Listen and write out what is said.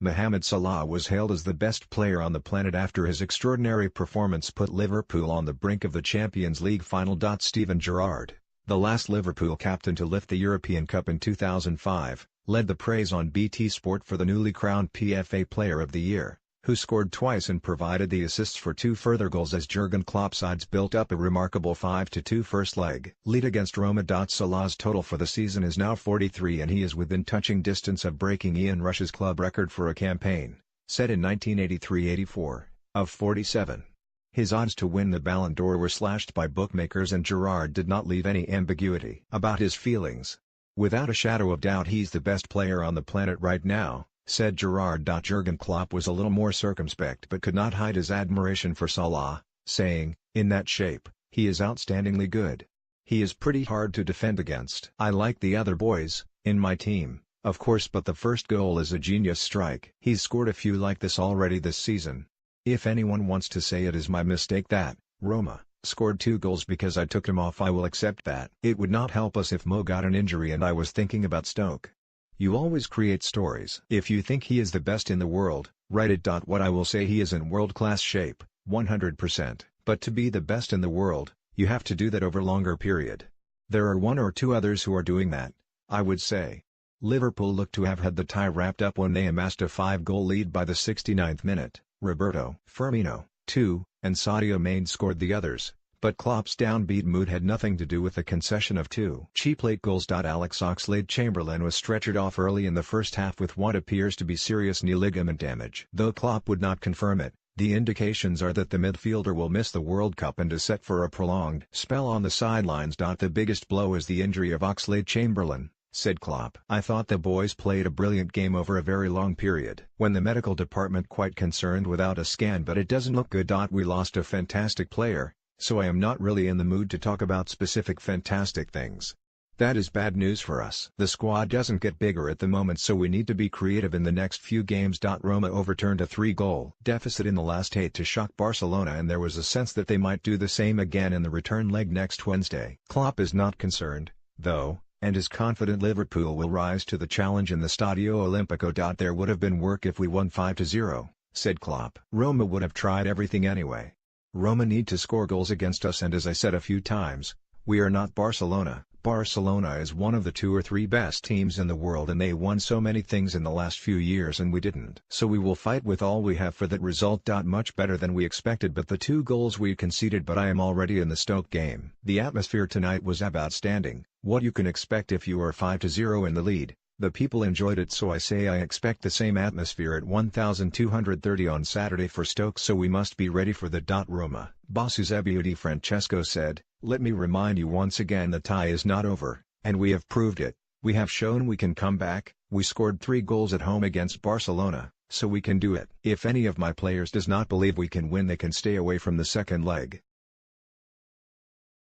Mohamed Salah was hailed as the best player on the planet after his extraordinary performance put Liverpool on the brink of the Champions League final. Steven Gerrard, the last Liverpool captain to lift the European Cup in 2005, led the praise on BT Sport for the newly crowned PFA Player of the Year, who scored twice and provided the assists for two further goals as Jurgen Klopp's sides built up a remarkable 5-2 first-leg lead against Roma. Salah's total for the season is now 43 and he is within touching distance of breaking Ian Rush's club record for a campaign, set in 1983-84, of 47. His odds to win the Ballon d'Or were slashed by bookmakers and Gerrard did not leave any ambiguity about his feelings. "Without a shadow of doubt he's the best player on the planet right now," said Gerrard. Jurgen Klopp was a little more circumspect but could not hide his admiration for Salah, saying, "In that shape, he is outstandingly good. He is pretty hard to defend against. I like the other boys in my team, of course, but the first goal is a genius strike. He's scored a few like this already this season. If anyone wants to say it is my mistake that Roma scored 2 goals because I took him off, I will accept that. It would not help us if Mo got an injury and I was thinking about Stoke. You always create stories. If you think he is the best in the world, write it. What I will say, he is in world-class shape, 100%, but to be the best in the world, you have to do that over longer period. There are 1 or 2 others who are doing that, I would say." Liverpool looked to have had the tie wrapped up when they amassed a 5-goal lead by the 69th minute. Roberto Firmino, 2, and Sadio Mane scored the others, but Klopp's downbeat mood had nothing to do with the concession of 2 cheap late goals. Alex Oxlade-Chamberlain was stretchered off early in the first half with what appears to be serious knee ligament damage. Though Klopp would not confirm it, the indications are that the midfielder will miss the World Cup and is set for a prolonged spell on the sidelines. The biggest blow is the injury of Oxlade-Chamberlain, said Klopp. "I thought the boys played a brilliant game over a very long period. When the medical department quite concerned without a scan, but it doesn't look good. We lost a fantastic player, so I am not really in the mood to talk about specific fantastic things. That is bad news for us. The squad doesn't get bigger at the moment, so we need to be creative in the next few games." Roma overturned a 3-goal deficit in the last 8 to shock Barcelona, and there was a sense that they might do the same again in the return leg next Wednesday. Klopp is not concerned, though, and is confident Liverpool will rise to the challenge in the Stadio Olimpico. "There would have been work if we won 5-0, said Klopp. "Roma would have tried everything anyway. Roma need to score goals against us, and as I said a few times, we are not Barcelona. Barcelona is one of the 2 or 3 best teams in the world and they won so many things in the last few years and we didn't. So we will fight with all we have for that result. Much better than we expected, but the 2 goals we conceded, but I am already in the Stoke game. The atmosphere tonight was outstanding, what you can expect if you are 5-0 in the lead. The people enjoyed it, so I say I expect the same atmosphere at 1230 on Saturday for Stoke, so we must be ready for the Roma boss Eusebio Di Francesco said, "Let me remind you once again the tie is not over, and we have proved it. We have shown we can come back. We scored 3 goals at home against Barcelona, so we can do it. If any of my players does not believe we can win, they can stay away from the second leg."